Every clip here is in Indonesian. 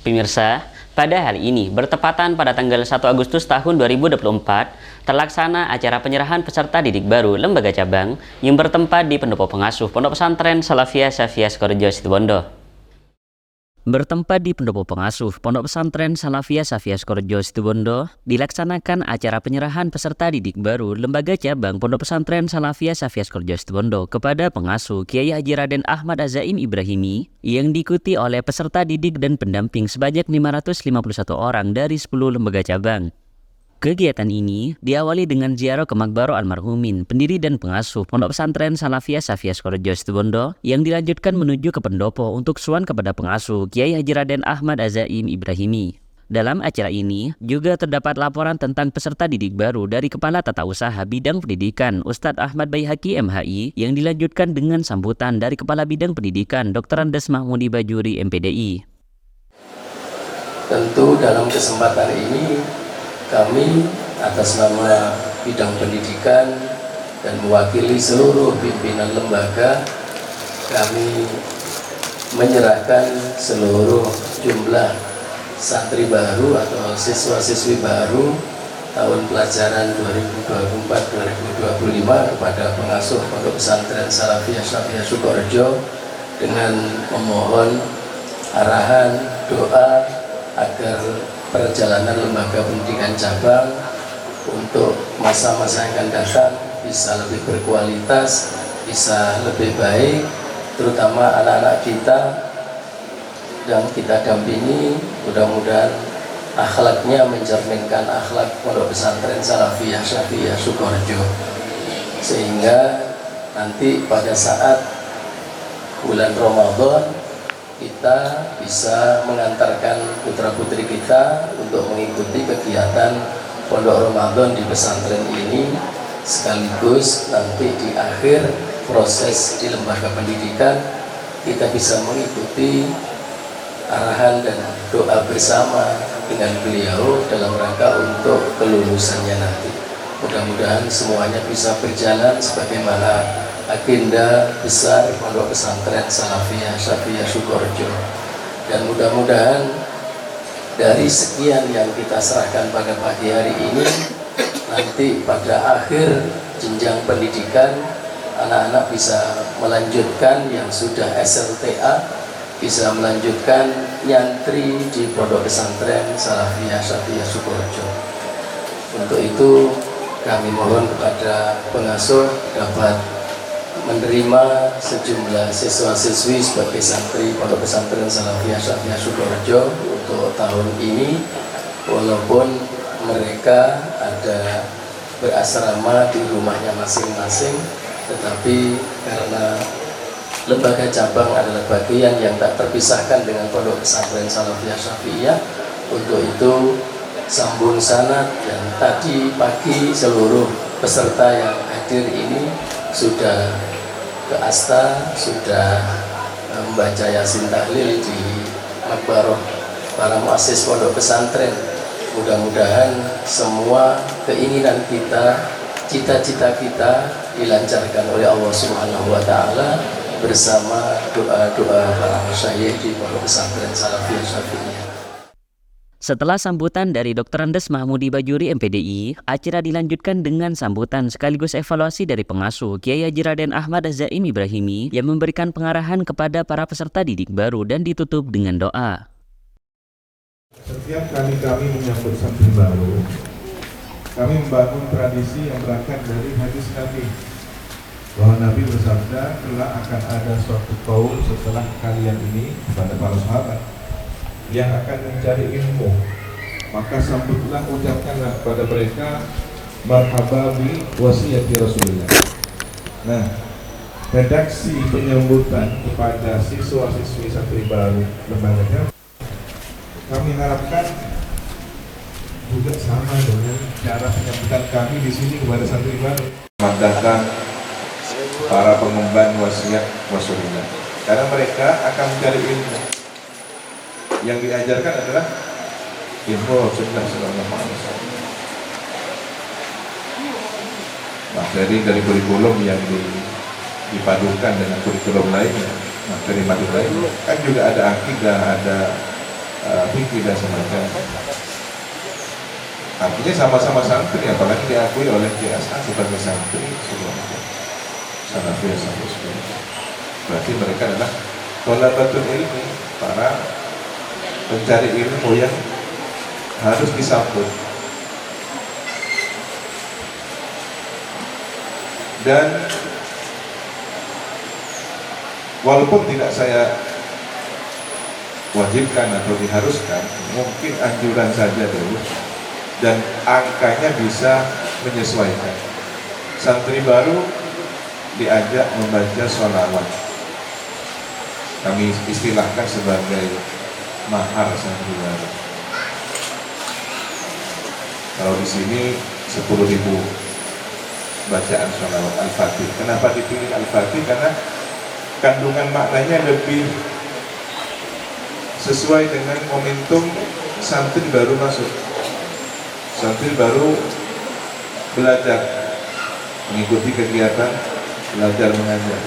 Pemirsa, pada hari ini bertepatan pada tanggal 1 Agustus tahun 2024, terlaksana acara penyerahan peserta didik baru lembaga cabang yang bertempat di Pendopo Pengasuh Pondok Pesantren Salafiyah Syafiyah Sukorejo Situbondo. Bertempat di Pendopo Pengasuh Pondok Pesantren Salafiyah Syafiyah Sukorejo Situbondo, dilaksanakan acara penyerahan peserta didik baru lembaga cabang Pondok Pesantren Salafiyah Syafiyah Sukorejo Situbondo kepada pengasuh Kiai Haji Raden Ahmad Az-Zaim Ibrahimi yang diikuti oleh peserta didik dan pendamping sebanyak 551 orang dari 10 lembaga cabang. Kegiatan ini diawali dengan ziarah ke Makbaro almarhumin, pendiri dan pengasuh Pondok Pesantren Salafiyah Syafiyah Sukorejo Situbondo yang dilanjutkan menuju ke pendopo untuk sowan kepada pengasuh Kiai Haji Raden Ahmad Az-Zaim Ibrahimi. Dalam acara ini juga terdapat laporan tentang peserta didik baru dari Kepala Tata Usaha Bidang Pendidikan Ustadz Ahmad Baihaqi MHI yang dilanjutkan dengan sambutan dari Kepala Bidang Pendidikan Dr. Andes Mahmudi Bajuri MPDI. Tentu dalam kesempatan ini kami atas nama bidang pendidikan dan mewakili seluruh pimpinan lembaga, kami menyerahkan seluruh jumlah santri baru atau siswa-siswi baru tahun pelajaran 2024-2025 kepada pengasuh Pondok Pesantren Salafiyah Syafiyah Sukorejo dengan memohon arahan doa agar perjalanan lembaga pendidikan cabang untuk masa-masa yang akan datang bisa lebih berkualitas, bisa lebih baik, terutama anak-anak kita yang kita dampingi, mudah-mudahan akhlaknya mencerminkan akhlak Pondok Pesantren Salafiyah Syafiyah Sukorejo, sehingga nanti pada saat bulan Ramadan kita bisa mengantarkan putra-putri kita untuk mengikuti kegiatan Pondok Ramadan di pesantren ini, sekaligus nanti di akhir proses di lembaga pendidikan kita bisa mengikuti arahan dan doa bersama dengan beliau dalam rangka untuk kelulusannya nanti. Mudah-mudahan semuanya bisa berjalan sebagaimana agenda besar Pondok Pesantren Salafiyah Syafiyah Sukorejo, dan mudah-mudahan dari sekian yang kita serahkan pada pagi hari ini, nanti pada akhir jenjang pendidikan anak-anak bisa melanjutkan yang sudah SLTA, bisa melanjutkan nyantri di Pondok Pesantren Salafiyah Syafiyah Sukorejo. Untuk itu kami mohon kepada pengasuh dapat menerima sejumlah siswa-siswi sebagai santri Pondok Pesantren Salafiyah Syafiyah Sukorejo untuk tahun ini, walaupun mereka ada berasrama di rumahnya masing-masing, tetapi karena lembaga cabang adalah bagian yang tak terpisahkan dengan Pondok Pesantren Salafiyah Syafiyah, untuk itu sambung sanad, dan tadi pagi seluruh peserta yang hadir ini sudah ke Asta, sudah membaca Yasin Tahlil di Makbaroh para muassis Pondok Pesantren. Mudah-mudahan semua keinginan kita, cita-cita kita dilancarkan oleh Allah Subhanahu wa Ta'ala bersama doa-doa para masyayikh di Pondok Pesantren Salafiyah Syafiyah. Setelah sambutan dari Dr. Andes Mahmudi Bajuri MPDI, acara dilanjutkan dengan sambutan sekaligus evaluasi dari pengasuh Kiai Haji Raden Ahmad Az-Zaim Ibrahimi yang memberikan pengarahan kepada para peserta didik baru dan ditutup dengan doa. Setiap kali kami menyambut santri baru, kami membangun tradisi yang berangkat dari hadis Nabi, bahwa Nabi bersabda, kelak akan ada suatu kaum setelah kalian ini, kepada para sahabat, yang akan mencari ilmu, maka sambutlah, ucapkanlah kepada mereka marhaba bi wasiyati Rasulullah. Nah, redaksi penyambutan kepada siswa-siswi santri baru lembaganya kami harapkan juga sama dengan cara penyambutan kami di sini kepada santri baru, memandangkan para pengemban wasiat Rasulullah, karena mereka akan mencari ilmu. Yang diajarkan adalah ilmu Rasulullah SAW. Materi dari kurikulum yang dipadukan dengan kurikulum lainnya, materi lain kan juga ada akidah, ada fikih dan semacam. Artinya sama-sama santri, apalagi diakui oleh JSA sebagai santri Sidoarjo Salafiyah Salafiyah. Berarti mereka adalah thalabatul ilmi, para pencari ilmu yang harus disambut. Dan walaupun tidak saya wajibkan atau diharuskan, mungkin anjuran saja dulu, dan angkanya bisa menyesuaikan. Santri baru diajak membaca sholawat, kami istilahkan sebagai mahar santri baru. Kalau di sini 10.000 bacaan sholawat Al-Fatih. Kenapa dipilih Al-Fatih? Karena kandungan maknanya lebih sesuai dengan momentum santri baru masuk. Santri baru belajar, mengikuti kegiatan belajar mengajar.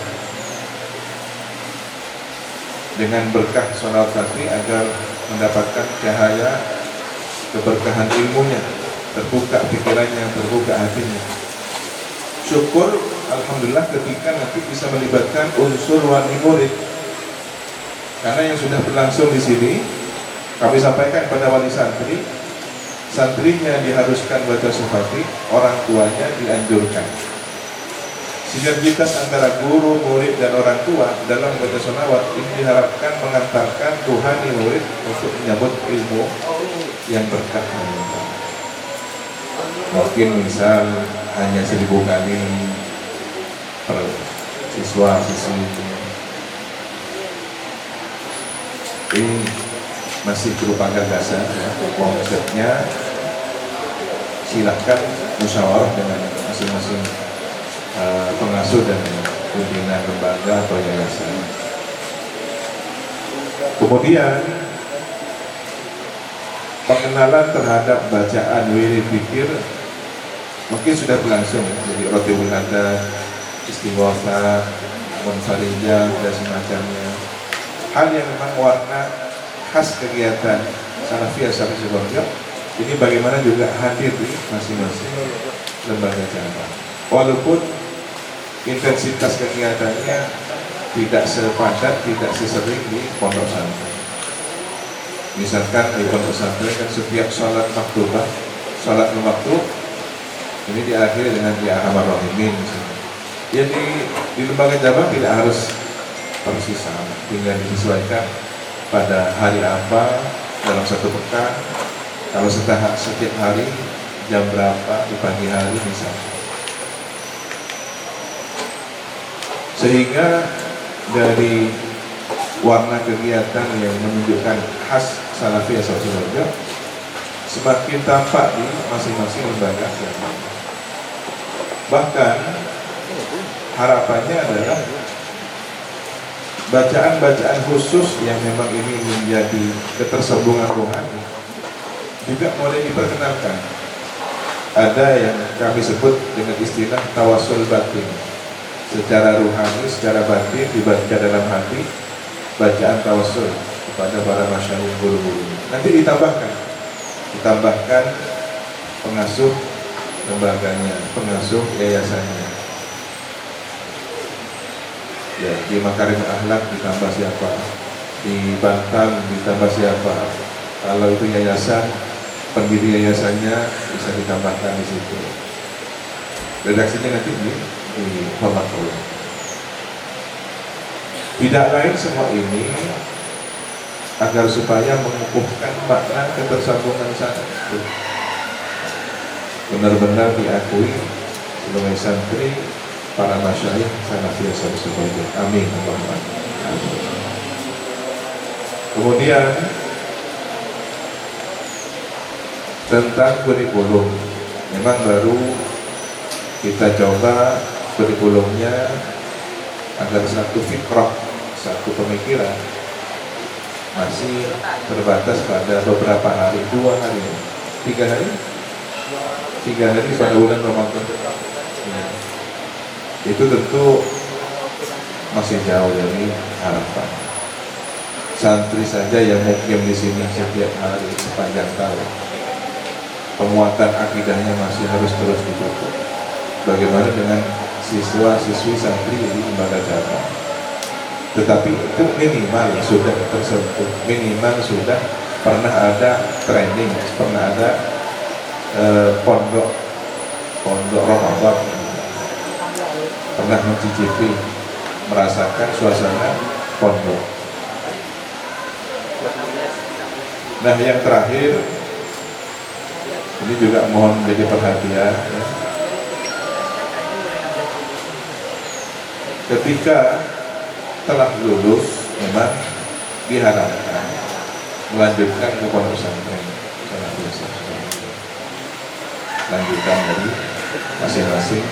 Dengan berkah sholawat Fatih agar mendapatkan cahaya keberkahan ilmunya, terbuka pikirannya, terbuka hatinya. Syukur, alhamdulillah ketika nanti bisa melibatkan unsur wali murid. Karena yang sudah berlangsung di sini, kami sampaikan pada wali santri, santrinya diharuskan baca Fatih, orang tuanya dianjurkan. Sinergitas antara guru, murid, dan orang tua dalam membaca sholawat ini diharapkan mengantarkan Tuhan murid untuk menyambut ilmu yang berkah. Mungkin misal hanya 1000 kali per siswa siswi, ini masih berupa gagasan ya. Konsepnya silahkan musyawarah dengan masing-masing pengasuh dan pimpinan lembaga atau yayasan. Kemudian pengenalan terhadap bacaan wirid zikir mungkin sudah berlangsung, jadi Rotibul Haddad, Istighotsah, Munfarijah dan semacamnya. Hal yang memang warna khas kegiatan Salafiyah Salafiyah Sidoarjo ini bagaimana juga hadir di masing-masing lembaga cabang. Walaupun intensitas kegiatannya tidak sepadat, tidak sesering di pondok pesantren. Misalkan di pondok pesantren kan setiap sholat maktubah, sholat maktub ini diakhiri dengan ya arhamar rahimin. Jadi di lembaga cabang tidak harus persis sama, tinggal disesuaikan pada hari apa dalam satu pekan. Kalau setiap hari jam berapa di pagi hari misalnya. Sehingga dari warna kegiatan yang menunjukkan khas Salafiyah Sidoarjo semakin tampak di masing-masing lembaga. Bahkan harapannya adalah bacaan-bacaan khusus yang memang ini menjadi ketersambungan rohani juga mulai diperkenalkan. Ada yang kami sebut dengan istilah tawasul batin. Secara rohani, secara batin dibaca dalam hati, bacaan tawasul kepada para masyayikh guru-guru. Nanti ditambahkan pengasuh lembaganya, pengasuh yayasannya. Ya, di Makarim Akhlak ditambah siapa, di Bantam ditambah siapa. Kalau itu yayasan, pendiri yayasannya bisa ditambahkan di situ. Redaksinya nanti di Pemakaman. Tidak lain semua ini agar supaya mengukuhkan makna ketersambungan santri, benar-benar diakui sebagai santri para masyayikh Salafiyah Sidoarjo. Amin. Kemudian tentang kurikulum, memang baru kita coba kurikulumnya agar satu fikrah, satu pemikiran, masih terbatas pada beberapa hari, 2 hari, 3 hari, 3 hari pada bulan Ramadan. Itu tentu masih jauh dari harapan. santri saja yang mukim di sini setiap hari sepanjang tahun, penguatan akidahnya masih harus terus dipupuk. Bagaimana dengan siswa-siswi santri di lembaga cabang? Tetapi itu minimal sudah tersentuh, minimal sudah pernah ada training, pernah ada pondok Ramadan, pernah mencicipi, merasakan suasana pondok. Nah, yang terakhir ini juga mohon menjadi perhatian ya. Ketika telah lulus memang diharapkan melanjutkan ke pondok pesantren, lanjutkan dari masing-masing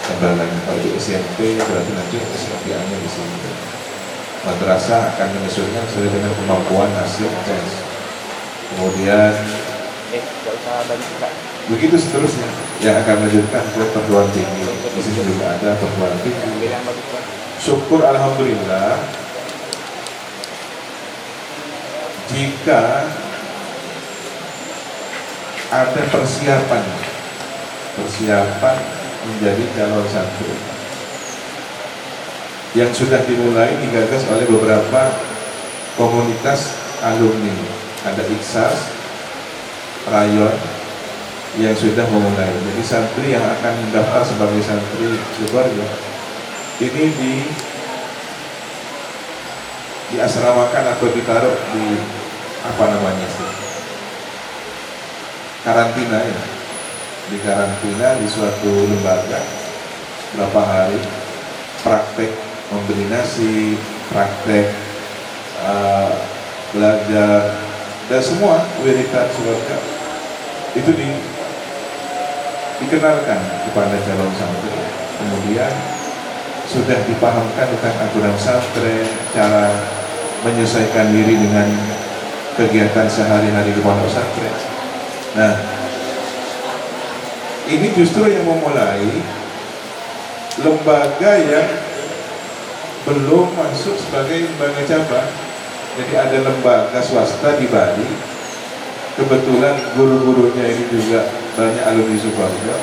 tembalannya. Kalau di SMP berarti nanti SMP-nya di sini. Madrasah akan menyusunnya sesuai dengan kemampuan hasil tes. Kemudian begitu seterusnya yang akan melanjutkan ke perguruan tinggi. Di sini juga ada perguruan tinggi. Syukur alhamdulillah jika ada persiapan menjadi calon santri yang sudah dimulai digagas oleh beberapa komunitas alumni. Ada Iksas, Rayon yang sudah memulai. Jadi santri yang akan mendaftar sebagai santri Sukoharjo ini diasramakan atau ditaruh di apa namanya sih? Karantina ya. Di karantina di suatu lembaga berapa hari, praktek membeli nasi, praktek belajar, dan semua wiridan surga itu dikenalkan kepada calon santri. Kemudian sudah dipahamkan tentang aturan santri, cara menyesuaikan diri dengan kegiatan sehari-hari di pondok santri. Nah, ini justru yang memulai lembaga yang belum masuk sebagai lembaga cabang. Jadi ada lembaga swasta di Bali, kebetulan guru-gurunya ini juga banyak alumni Sukoharjo.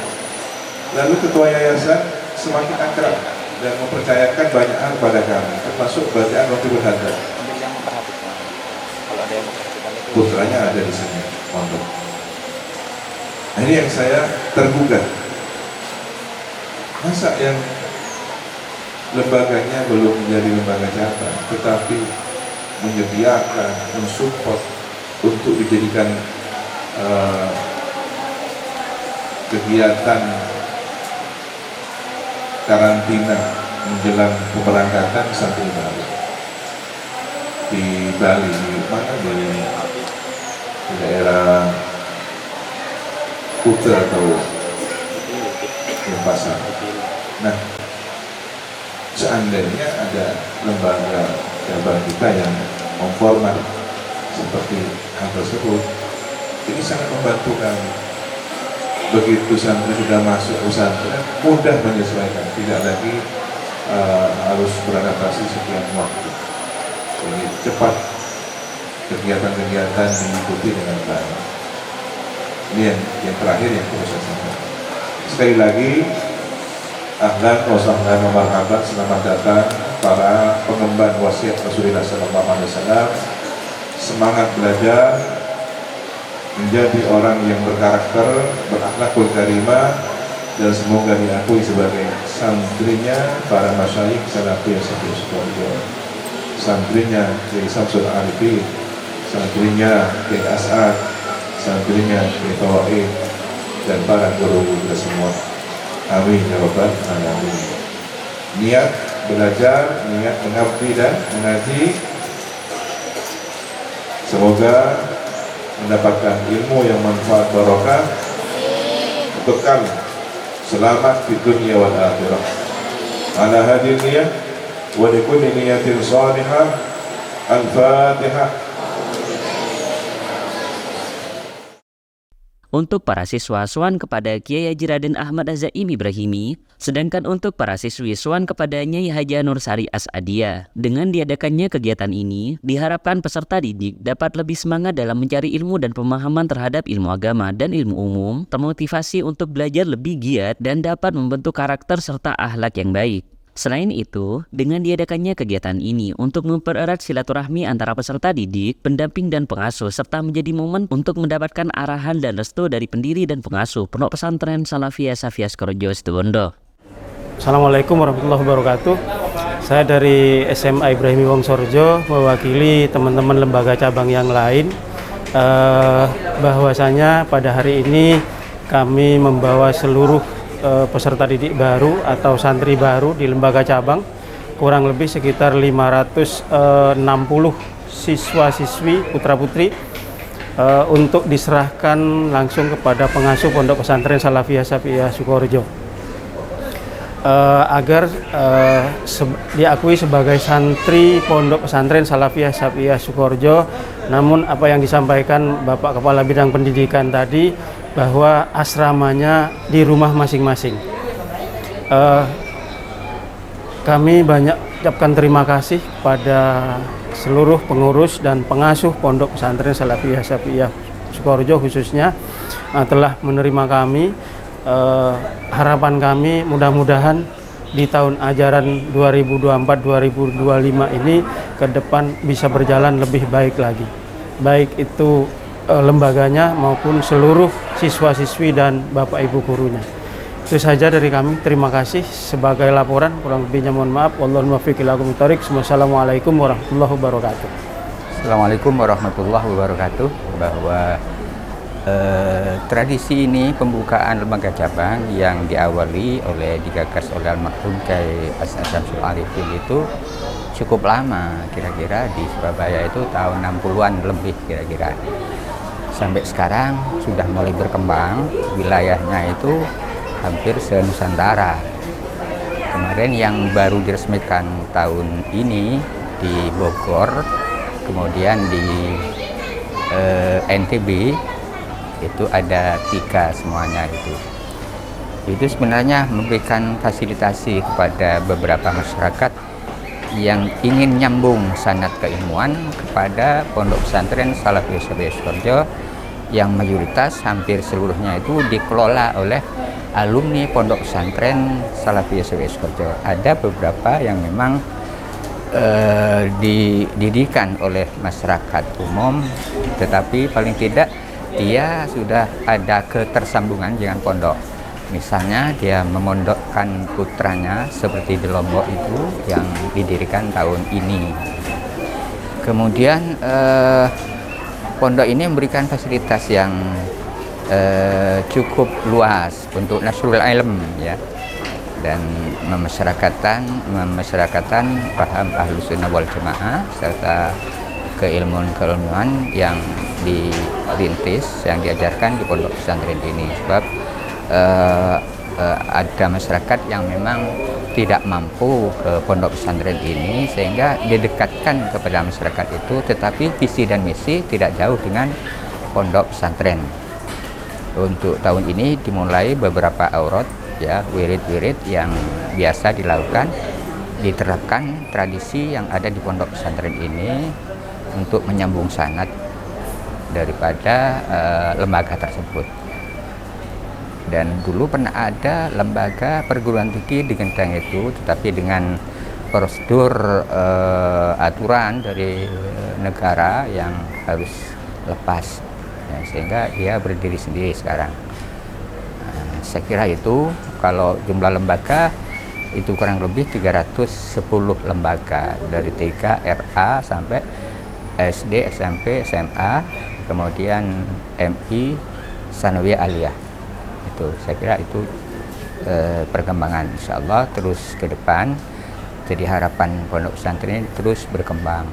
Lalu ketua yayasan semakin akrab dan mempercayakan banyak hal pada kami, termasuk bacaan waktu berhadap. Putranya ada di sini, pondok. Nah, ini yang saya tergugah. Masa yang lembaganya belum menjadi lembaga cabang, tetapi menyediakan, mensupport untuk dijadikan kegiatan karantina menjelang pemberangkatan santri baru di Bali, di mana di daerah Kuta atau Denpasar. Nah, seandainya ada lembaga cabang kita yang memformat seperti hal tersebut, ini sangat membantu kami. Begitu santri sudah masuk pesantren, mudah menyesuaikan, tidak lagi harus beradaptasi sekian waktu. Jadi cepat kegiatan-kegiatan diikuti dengan baik. Ini yang terakhir yang perlu saya sampaikan. Sekali lagi, ahlan wa sahlan wa marhaban, selamat datang para pengemban wasiat Rasulullah SAW. Semangat belajar, menjadi orang yang berkarakter, berakhlakul karimah, dan semoga diakui sebagai santrinya para masyayikh salafiyah Sukoharjo, santrinya Kiai Samsul Arifin, santrinya Kiai As'ad, santrinya Kiai Tawaid, dan para guru kita semua. Amin ya rabbal alamin. Niat belajar, niat mengabdi dan mengaji, semoga mendapatkan ilmu yang manfaat barokah, bekal selamat di dunia wal akhirah. Ala hadhihi niyah wa li kulli niyatin salihah. Al-Fatihah. untuk para siswa sowan kepada Kiai Haji Raden Ahmad Az-Zaim Ibrahimi, sedangkan untuk para siswi sowan kepada Nyai Haja Nursari As'adiyah. Dengan diadakannya kegiatan ini, diharapkan peserta didik dapat lebih semangat dalam mencari ilmu dan pemahaman terhadap ilmu agama dan ilmu umum, termotivasi untuk belajar lebih giat dan dapat membentuk karakter serta akhlak yang baik. Selain itu, dengan diadakannya kegiatan ini untuk mempererat silaturahmi antara peserta didik, pendamping dan pengasuh, serta menjadi momen untuk mendapatkan arahan dan restu dari pendiri dan pengasuh Pondok Pesantren Salafiyah Safiyah Sukorejo Situbondo. Assalamualaikum warahmatullahi wabarakatuh. Saya dari SMA Ibrahimi Wongsorejo mewakili teman-teman lembaga cabang yang lain. Bahwasanya pada hari ini kami membawa seluruh peserta didik baru atau santri baru di lembaga cabang, kurang lebih sekitar 560 siswa-siswi putra-putri untuk diserahkan langsung kepada pengasuh Pondok Pesantren Salafiyah Safiyah Sukorejo agar diakui sebagai santri Pondok Pesantren Salafiyah Safiyah Sukorejo. Namun apa yang disampaikan Bapak Kepala Bidang Pendidikan tadi, bahwa asramanya di rumah masing-masing. Kami banyak ucapkan terima kasih pada seluruh pengurus dan pengasuh Pondok Pesantren Salafiyah Safiyah Sukorejo khususnya telah menerima kami. Harapan kami mudah-mudahan di tahun ajaran 2024-2025 ini ke depan bisa berjalan lebih baik lagi, baik itu lembaganya maupun seluruh siswa-siswi dan bapak ibu gurunya. Itu saja dari kami. Terima kasih. Sebagai laporan, kurang lebihnya mohon maaf. Wallahul muwaffiq ila aqwamit thoriq. Wassalamualaikum warahmatullahi wabarakatuh. Assalamualaikum warahmatullahi wabarakatuh. Bahwa tradisi ini pembukaan lembaga cabang yang diawali oleh digagas oleh almarhum Kiai Syamsul Arifin itu cukup lama, kira-kira di Surabaya itu tahun 60-an lebih kira-kira. Sampai sekarang sudah mulai berkembang, wilayahnya itu hampir se-Nusantara. Kemarin yang baru diresmikan tahun ini di Bogor, kemudian di NTB, itu ada 3 semuanya itu. Itu sebenarnya memberikan fasilitasi kepada beberapa masyarakat yang ingin nyambung sanad keilmuan kepada Pondok Pesantren Salafiyah Safiyah Sukorejo, yang mayoritas hampir seluruhnya itu dikelola oleh alumni Pondok Pesantren Salafiyah Safiyah Sukorejo. Ada beberapa yang memang dididikan oleh masyarakat umum, tetapi paling tidak dia sudah ada ketersambungan dengan pondok. Misalnya dia memondokkan putranya seperti di Lombok itu yang didirikan tahun ini. Kemudian pondok ini memberikan fasilitas yang cukup luas untuk nasrul ilm ya, dan memasyarakatan paham Ahlus Sunnah wal Jamaah serta keilmuan yang dirintis, yang diajarkan di pondok pesantren ini. Sebab ada masyarakat yang memang tidak mampu ke pondok pesantren ini, sehingga didekatkan kepada masyarakat itu, tetapi visi dan misi tidak jauh dengan pondok pesantren. Untuk tahun ini dimulai beberapa aurat ya, wirid-wirid yang biasa dilakukan, diterapkan tradisi yang ada di pondok pesantren ini untuk menyambung sanad daripada lembaga tersebut. Dan dulu pernah ada lembaga perguruan tinggi di Genteng itu, tetapi dengan prosedur aturan dari negara yang harus lepas ya, sehingga dia berdiri sendiri sekarang. Saya kira itu kalau jumlah lembaga itu kurang lebih 310 lembaga dari TK, RA sampai SD, SMP, SMA, kemudian MI, Sanawiyah Aliyah. Itu saya kira itu perkembangan insya Allah terus ke depan. Jadi harapan pondok pesantren ini terus berkembang.